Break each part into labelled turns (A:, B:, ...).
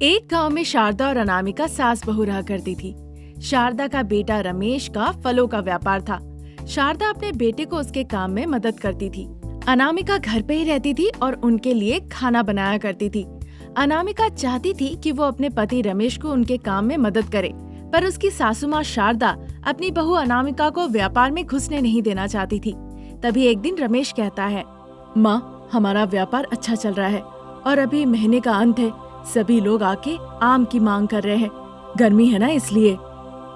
A: एक गांव में शारदा और अनामिका सास बहू रहा करती थी। शारदा का बेटा रमेश का फलों का व्यापार था। शारदा अपने बेटे को उसके काम में मदद करती थी। अनामिका घर पे ही रहती थी और उनके लिए खाना बनाया करती थी। अनामिका चाहती थी कि वो अपने पति रमेश को उनके काम में मदद करे, पर उसकी सासू माँ शारदा अपनी बहू अनामिका को व्यापार में घुसने नहीं देना चाहती थी। तभी एक दिन रमेश कहता है, माँ, हमारा व्यापार अच्छा चल रहा है और अभी महीने का अंत है। सभी लोग आके आम की मांग कर रहे हैं। गर्मी है ना, इसलिए।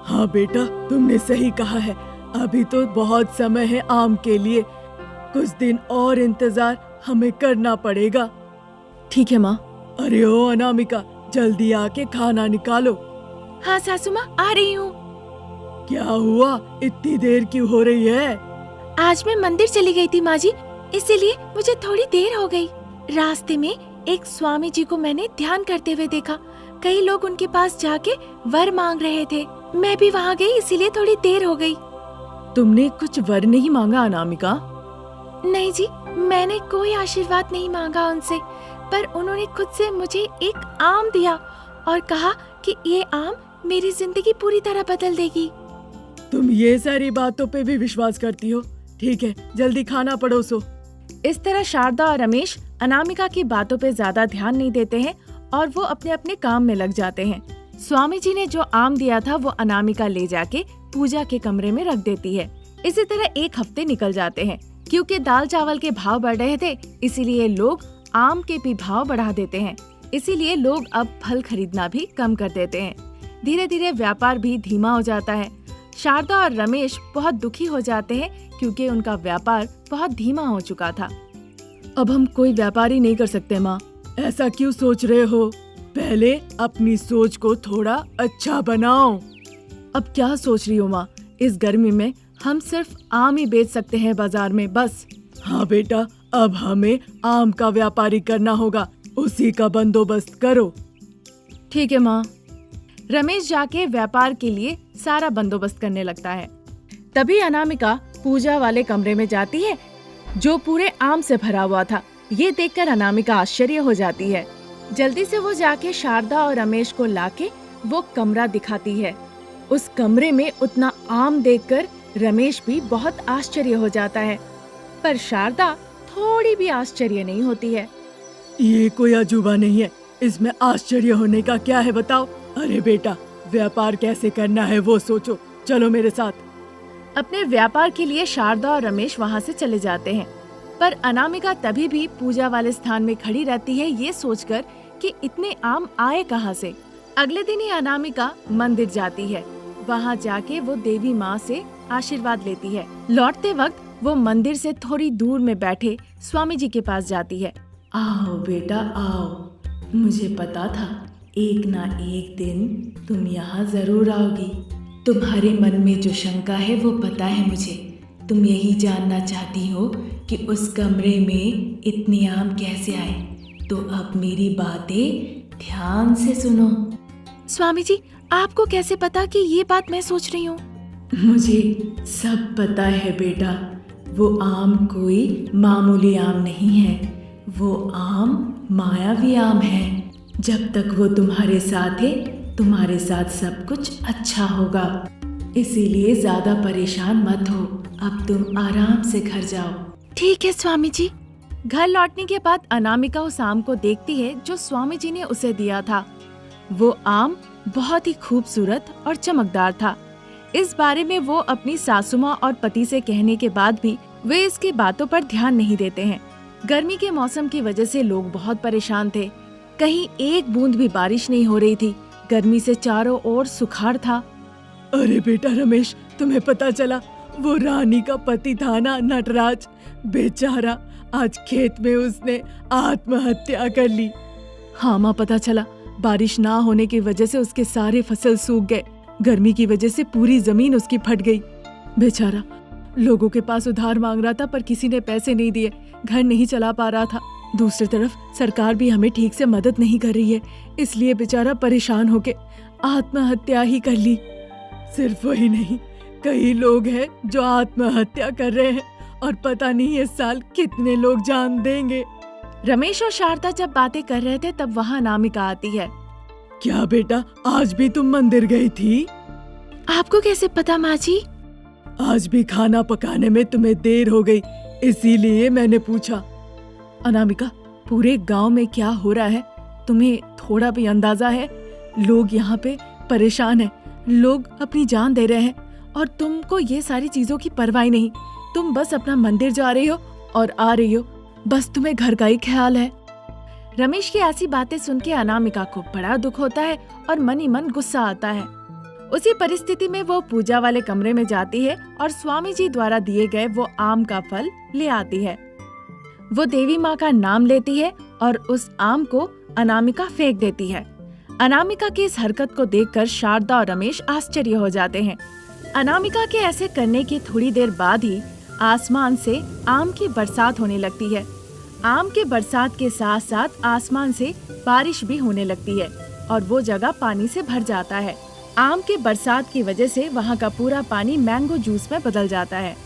B: हाँ बेटा, तुमने सही कहा है। अभी तो बहुत समय है आम के लिए। कुछ दिन और इंतजार हमें करना पड़ेगा।
A: ठीक है माँ।
B: अरे ओ अनामिका, जल्दी आके खाना निकालो।
A: हाँ सासू माँ, आ रही हूँ।
B: क्या हुआ, इतनी देर क्यों हो रही है?
A: आज मैं मंदिर चली गई थी माँ जी, इसीलिए मुझे थोड़ी देर हो गई। रास्ते में एक स्वामी जी को मैंने ध्यान करते हुए देखा। कई लोग उनके पास जाके वर मांग रहे थे। मैं भी वहाँ गई, इसीलिए थोड़ी देर हो गई।
B: तुमने कुछ वर नहीं मांगा अनामिका?
A: नहीं जी, मैंने कोई आशीर्वाद नहीं मांगा उनसे, पर उन्होंने खुद से मुझे एक आम दिया और कहा कि ये आम मेरी जिंदगी पूरी तरह बदल देगी।
B: तुम ये सारी बातों पे भी विश्वास करती हो? ठीक है, जल्दी खाना परोसो।
A: इस तरह शारदा और रमेश अनामिका की बातों पे ज्यादा ध्यान नहीं देते हैं और वो अपने अपने काम में लग जाते हैं। स्वामी जी ने जो आम दिया था वो अनामिका ले जाके पूजा के कमरे में रख देती है। इसी तरह एक हफ्ते निकल जाते हैं। क्योंकि दाल चावल के भाव बढ़ रहे थे, इसीलिए लोग आम के भी भाव बढ़ा देते हैं। इसीलिए लोग अब फल खरीदना भी कम कर देते हैं। धीरे धीरे व्यापार भी धीमा हो जाता है। शारदा और रमेश बहुत दुखी हो जाते हैं क्योंकि उनका व्यापार बहुत धीमा हो चुका था।
B: अब हम कोई व्यापार ही नहीं कर सकते माँ। ऐसा क्यों सोच रहे हो? पहले अपनी सोच को थोड़ा अच्छा बनाओ। अब क्या सोच रही हो माँ? इस गर्मी में हम सिर्फ आम ही बेच सकते हैं बाजार में, बस। हाँ बेटा, अब हमें आम का व्यापारी करना होगा। उसी का बंदोबस्त करो।
A: ठीक है माँ। रमेश जाके व्यापार के लिए सारा बंदोबस्त करने लगता है। तभी अनामिका पूजा वाले कमरे में जाती है जो पूरे आम से भरा हुआ था। ये देखकर अनामिका आश्चर्य हो जाती है। जल्दी से वो जाके शारदा और रमेश को लाके वो कमरा दिखाती है। उस कमरे में उतना आम देखकर रमेश भी बहुत आश्चर्य हो जाता है, पर शारदा थोड़ी भी आश्चर्य नहीं होती है।
B: ये कोई अजूबा नहीं है, इसमें आश्चर्य होने का क्या है बताओ? अरे बेटा, व्यापार कैसे करना है वो सोचो। चलो मेरे साथ।
A: अपने व्यापार के लिए शारदा और रमेश वहाँ से चले जाते हैं, पर अनामिका तभी भी पूजा वाले स्थान में खड़ी रहती है, ये सोचकर कि इतने आम आए कहाँ से। अगले दिन ही अनामिका मंदिर जाती है। वहाँ जाके वो देवी माँ से आशीर्वाद लेती है। लौटते वक्त वो मंदिर से थोड़ी दूर में बैठे स्वामी जी के पास जाती है।
C: आओ बेटा आओ, मुझे पता था एक ना एक दिन तुम यहाँ जरूर आओगी। तुम्हारे मन में जो शंका है वो पता है मुझे। तुम यही जानना चाहती हो कि उस कमरे में इतने आम कैसे आए। तो अब मेरी बातें ध्यान से सुनो।
A: स्वामी जी, आपको कैसे पता कि ये बात मैं सोच रही हूँ?
C: मुझे सब पता है बेटा। वो आम कोई मामूली आम नहीं है, वो आम मायावी आम है। जब तक वो तुम्हारे साथ है, तुम्हारे साथ सब कुछ अच्छा होगा। इसीलिए ज्यादा परेशान मत हो। अब तुम आराम से घर जाओ।
A: ठीक है स्वामी जी। घर लौटने के बाद अनामिका उस आम को देखती है जो स्वामी जी ने उसे दिया था। वो आम बहुत ही खूबसूरत और चमकदार था। इस बारे में वो अपनी सासू माँ और पति से कहने के बाद भी वे इसकी बातों पर ध्यान नहीं देते हैं। गर्मी के मौसम की वजह से लोग बहुत परेशान थे। कहीं एक बूंद भी बारिश नहीं हो रही थी। गर्मी से चारों ओर सुखाड़ था।
B: अरे बेटा रमेश, तुम्हें पता चला? वो रानी का पति था ना, नटराज, बेचारा आज खेत में उसने आत्महत्या कर ली।
A: हाँ माँ, पता चला। बारिश ना होने की वजह से उसके सारे फसल सूख गए। गर्मी की वजह से पूरी जमीन उसकी फट गई। बेचारा लोगों के पास उधार मांग रहा था, पर किसी ने पैसे नहीं दिए। घर नहीं चला पा रहा था। दूसरी तरफ सरकार भी हमें ठीक से मदद नहीं कर रही है, इसलिए बेचारा परेशान होके आत्महत्या ही कर ली।
B: सिर्फ वही नहीं, कई लोग हैं जो आत्महत्या कर रहे हैं और पता नहीं इस साल कितने लोग जान देंगे।
A: रमेश और शारदा जब बातें कर रहे थे तब वहाँ अनामिका आती है।
B: क्या बेटा, आज भी तुम मंदिर गई थी?
C: आपको कैसे पता माँ जी?
B: आज भी खाना पकाने में तुम्हें देर हो गई, इसीलिए मैंने पूछा। अनामिका, पूरे गांव में क्या हो रहा है तुम्हें थोड़ा भी अंदाजा है? लोग यहाँ पे परेशान हैं, लोग अपनी जान दे रहे हैं और तुमको ये सारी चीजों की परवाह नहीं। तुम बस अपना मंदिर जा रही हो और आ रही हो, बस तुम्हें घर का ही ख्याल है।
A: रमेश की ऐसी बातें सुन के अनामिका को बड़ा दुख होता है और मन ही मन गुस्सा आता है। उसी परिस्थिति में वो पूजा वाले कमरे में जाती है और स्वामी जी द्वारा दिए गए वो आम का फल ले आती है। वो देवी माँ का नाम लेती है और उस आम को अनामिका फेंक देती है। अनामिका की इस हरकत को देखकर शारदा और रमेश आश्चर्य हो जाते हैं। अनामिका के ऐसे करने की थोड़ी देर बाद ही आसमान से आम की बरसात होने लगती है। आम के बरसात के साथ साथ आसमान से बारिश भी होने लगती है और वो जगह पानी से भर जाता है। आम के बरसात की वजह से वहाँ का पूरा पानी मैंगो जूस में बदल जाता है।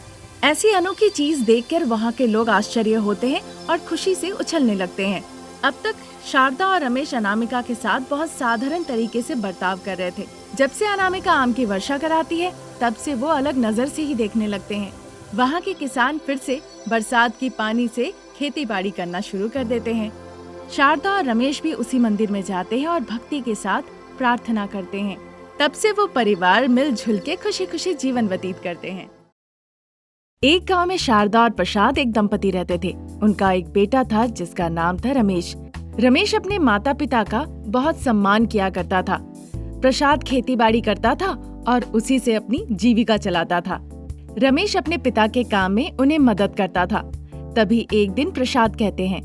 A: ऐसी अनोखी चीज देखकर वहाँ के लोग आश्चर्य होते हैं और खुशी से उछलने लगते हैं। अब तक शारदा और रमेश अनामिका के साथ बहुत साधारण तरीके से बर्ताव कर रहे थे। जब से अनामिका आम की वर्षा कराती है, तब से वो अलग नजर से ही देखने लगते हैं। वहाँ के किसान फिर से बरसात की पानी से खेती बाड़ी करना शुरू कर देते हैं। शारदा और रमेश भी उसी मंदिर में जाते हैं और भक्ति के साथ प्रार्थना करते हैं। तब से वो परिवार मिलजुल के खुशी खुशी जीवन व्यतीत करते हैं। एक गांव में शारदा और प्रसाद एक दंपति रहते थे। उनका एक बेटा था जिसका नाम था रमेश। रमेश अपने माता पिता का बहुत सम्मान किया करता था। प्रसाद खेतीबाड़ी करता था और उसी से अपनी जीविका चलाता था। रमेश अपने पिता के काम में उन्हें मदद करता था। तभी एक दिन प्रसाद कहते हैं,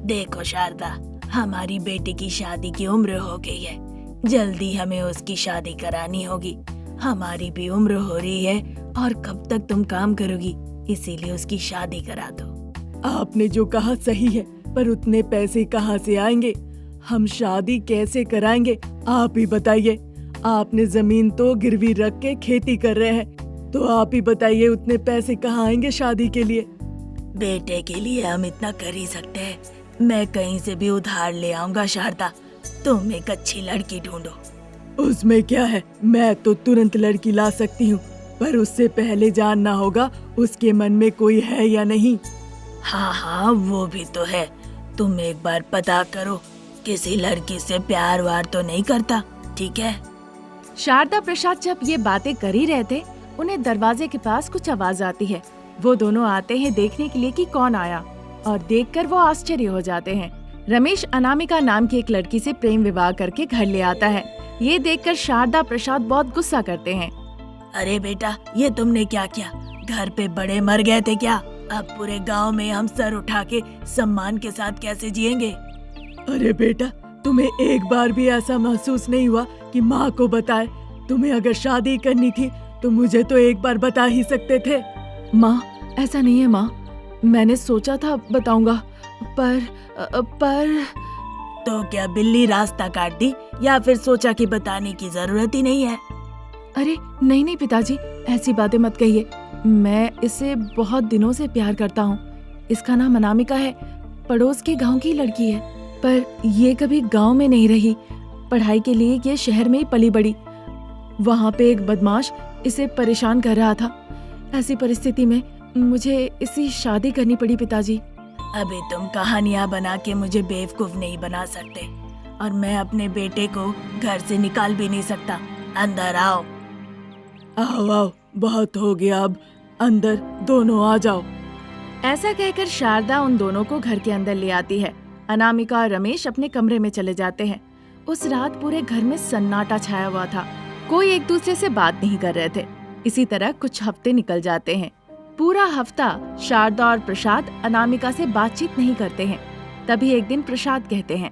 C: देखो शारदा, हमारी बेटी की शादी की उम्र हो गई है, जल्दी हमें उसकी शादी करानी होगी। हमारी भी उम्र हो रही है और कब तक तुम काम करोगी, इसीलिए उसकी शादी करा दो।
B: आपने जो कहा सही है, पर उतने पैसे कहाँ से आएंगे? हम शादी कैसे कराएंगे, आप ही बताइए। आपने जमीन तो गिरवी रख के खेती कर रहे हैं, तो आप ही बताइए उतने पैसे कहाँ आएंगे शादी के लिए?
C: बेटे के लिए हम इतना कर ही सकते हैं। मैं कहीं से भी उधार ले आऊंगा शारदा, तुम एक अच्छी लड़की ढूंढो।
B: उसमें क्या है, मैं तो तुरंत लड़की ला सकती हूँ, पर उससे पहले जानना होगा उसके मन में कोई है या नहीं।
C: हाँ हाँ, वो भी तो है। तुम एक बार पता करो, किसी लड़की से प्यार वार तो नहीं करता, ठीक है?
A: शारदा प्रसाद जब ये बातें कर ही रहे थे, उन्हें दरवाजे के पास कुछ आवाज आती है। वो दोनों आते हैं देखने के लिए कि कौन आया, और देखकर वो आश्चर्य हो जाते हैं। रमेश अनामिका नाम की एक लड़की से प्रेम विवाह करके घर ले आता है। ये देखकर शारदा प्रसाद बहुत गुस्सा करते हैं।
C: अरे बेटा, ये तुमने क्या किया? घर पे बड़े मर गए थे क्या? अब पूरे गांव में हम सर उठा के सम्मान के साथ कैसे जिएंगे?
B: अरे बेटा, तुम्हें एक बार भी ऐसा महसूस नहीं हुआ कि माँ को बताए? तुम्हें अगर शादी करनी थी तो मुझे तो एक बार बता ही सकते थे।
A: माँ, ऐसा नहीं है माँ, मैंने सोचा था बताऊंगा, पर
C: तो क्या बिल्ली रास्ता काट दी, या फिर सोचा कि बताने की जरूरत ही नहीं है?
A: अरे नहीं नहीं पिताजी, ऐसी बातें मत कहिए। मैं इससे बहुत दिनों से प्यार करता हूँ। इसका नाम अनामिका है, पड़ोस के गांव की लड़की है, पर ये कभी गांव में नहीं रही। पढ़ाई के लिए ये शहर में ही पली बड़ी। वहाँ पे एक बदमाश इसे परेशान कर रहा था। ऐसी परिस्थिति में मुझे इसकी शादी करनी पड़ी पिताजी।
C: अभी तुम कहानियाँ बना के मुझे बेवकूफ नहीं बना सकते, और मैं अपने बेटे को घर से निकाल भी नहीं सकता। अंदर आओ।
B: आओ आओ, बहुत हो गया, अब अंदर दोनों आ जाओ।
A: ऐसा कहकर शारदा उन दोनों को घर के अंदर ले आती है। अनामिका और रमेश अपने कमरे में चले जाते हैं। उस रात पूरे घर में सन्नाटा छाया हुआ था। कोई एक दूसरे से बात नहीं कर रहे थे। इसी तरह कुछ हफ्ते निकल जाते हैं। पूरा हफ्ता शारदा और प्रसाद अनामिका से बातचीत नहीं करते हैं। तभी एक दिन प्रसाद कहते हैं,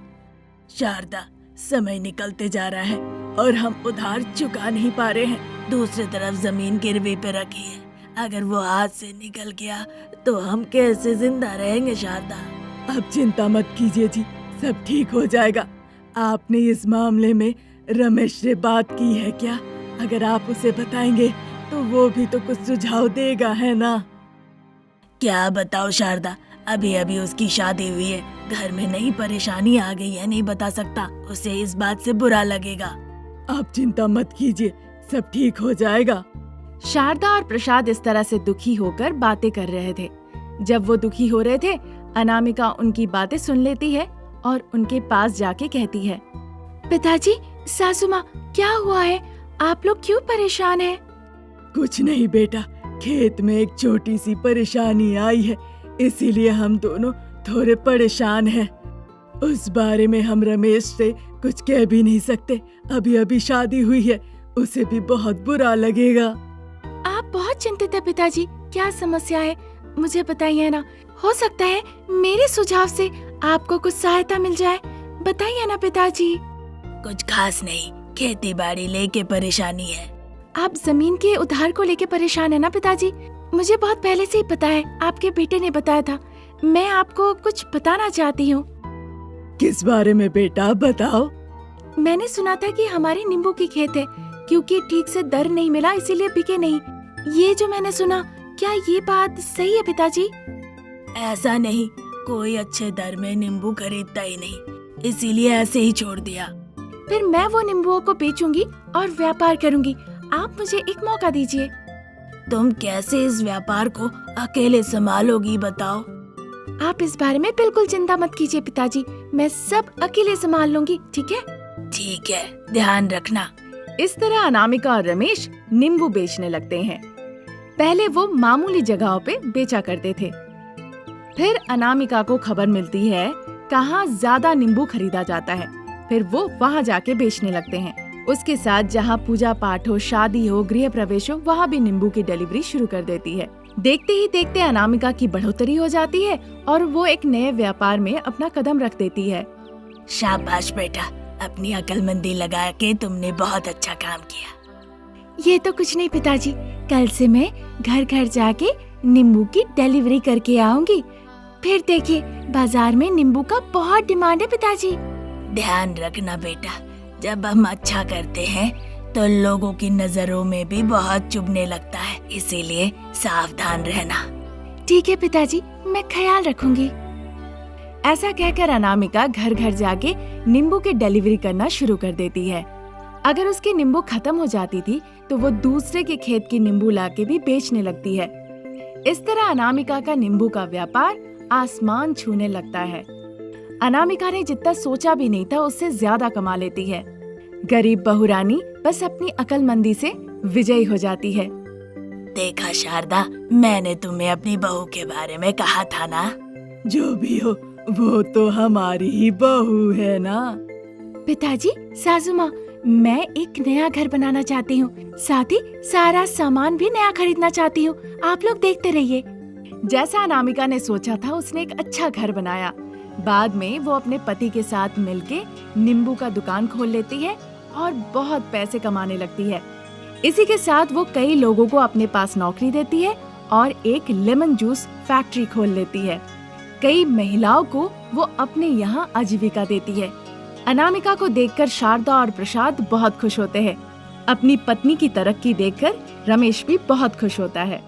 C: शारदा, समय निकलते जा रहा है और हम उधार चुका नहीं पा रहे हैं। दूसरी तरफ जमीन गिरवी पे रखी है, अगर वो हाथ से निकल गया तो हम कैसे जिंदा रहेंगे शारदा?
B: अब चिंता मत कीजिए जी, सब ठीक हो जाएगा। आपने इस मामले में रमेश से बात की है क्या? अगर आप उसे बताएंगे तो वो भी तो कुछ सुझाव देगा, है ना?
C: क्या बताओ शारदा, अभी अभी उसकी शादी हुई है, घर में नई परेशानी आ गई है, नहीं बता सकता, उसे इस बात से बुरा लगेगा।
B: आप चिंता मत कीजिए, सब ठीक हो जाएगा।
A: शारदा और प्रसाद इस तरह से दुखी होकर बातें कर रहे थे। जब वो दुखी हो रहे थे, अनामिका उनकी बातें सुन लेती है और उनके पास जाके कहती है,
C: पिताजी, सासू माँ, क्या हुआ है? आप लोग क्यों परेशान हैं?
B: कुछ नहीं बेटा, खेत में एक छोटी सी परेशानी आई है, इसीलिए हम दोनों थोड़े परेशान हैं। उस बारे में हम रमेश से कुछ कह भी नहीं सकते, अभी अभी शादी हुई है, उसे भी बहुत बुरा लगेगा।
C: आप बहुत चिंतित है पिताजी, क्या समस्या है? मुझे बताइए ना, हो सकता है मेरे सुझाव से आपको कुछ सहायता मिल जाए। बताइए ना पिताजी। कुछ खास नहीं, खेती बाड़ी लेके परेशानी है। आप जमीन के उधार को लेके परेशान है ना पिताजी? मुझे बहुत पहले से ही पता है, आपके बेटे ने बताया था। मैं आपको कुछ बताना चाहती हूँ।
B: किस बारे में बेटा, बताओ।
C: मैंने सुना था कि हमारी नींबू की खेत है, क्योंकि ठीक से दर नहीं मिला इसीलिए बिके नहीं। ये जो मैंने सुना, क्या ये बात सही है पिताजी? ऐसा नहीं, कोई अच्छे दर में नींबू खरीदता ही नहीं, इसीलिए ऐसे ही छोड़ दिया। फिर मैं वो नींबुओं को बेचूंगी और व्यापार करूंगी। आप मुझे एक मौका दीजिए। तुम कैसे इस व्यापार को अकेले संभालोगी, बताओ? आप इस बारे में बिल्कुल चिंता मत कीजिए पिताजी, मैं सब अकेले संभाल लूंगी, ठीक है? ठीक है, ध्यान रखना।
A: इस तरह अनामिका और रमेश नींबू बेचने लगते हैं। पहले वो मामूली जगहों पे बेचा करते थे। फिर अनामिका को खबर मिलती है कहाँ ज्यादा नींबू खरीदा जाता है। फिर वो वहाँ जाके बेचने लगते हैं। उसके साथ जहाँ पूजा पाठ हो, शादी हो, गृह प्रवेश हो, वहाँ भी नींबू की डिलीवरी शुरू कर देती है। देखते ही देखते अनामिका की बढ़ोतरी हो जाती है और वो एक नए व्यापार में अपना कदम रख देती है।
C: शाबाश बेटा, अपनी अक्लमंदी लगा के तुमने बहुत अच्छा काम किया। ये तो कुछ नहीं पिताजी, कल से मैं घर घर जाके नींबू की डिलीवरी करके आऊंगी। फिर देखिए, बाजार में नींबू का बहुत डिमांड है पिताजी। ध्यान रखना बेटा, जब हम अच्छा करते हैं तो लोगों की नजरों में भी बहुत चुभने लगता है, इसीलिए सावधान रहना। ठीक है पिताजी, मैं ख्याल रखूंगी।
A: ऐसा कहकर अनामिका घर घर जाके नींबू की डिलीवरी करना शुरू कर देती है। अगर उसकी नींबू खत्म हो जाती थी तो वो दूसरे के खेत की नींबू लाके भी बेचने लगती है। इस तरह अनामिका का नींबू का व्यापार आसमान छूने लगता है। अनामिका ने जितना सोचा भी नहीं था उससे ज्यादा कमा लेती है। गरीब बहुरानी बस अपनी अक्लमंदी से विजयी हो जाती है।
C: देखा शारदा, मैंने तुम्हें अपनी बहू के बारे में कहा था ना।
B: जो भी हो, वो तो हमारी ही बहू है ना।
C: पिताजी, सासू माँ, मैं एक नया घर बनाना चाहती हूँ, साथ ही सारा सामान भी नया खरीदना चाहती हूँ। आप लोग देखते रहिए।
A: जैसा अनामिका ने सोचा था, उसने एक अच्छा घर बनाया। बाद में वो अपने पति के साथ मिलके नींबू का दुकान खोल लेती है और बहुत पैसे कमाने लगती है। इसी के साथ वो कई लोगों को अपने पास नौकरी देती है और एक लेमन जूस फैक्ट्री खोल लेती है। कई महिलाओं को वो अपने यहाँ आजीविका देती है। अनामिका को देखकर शारदा और प्रसाद बहुत खुश होते हैं। अपनी पत्नी की तरक्की देखकर रमेश भी बहुत खुश होता है।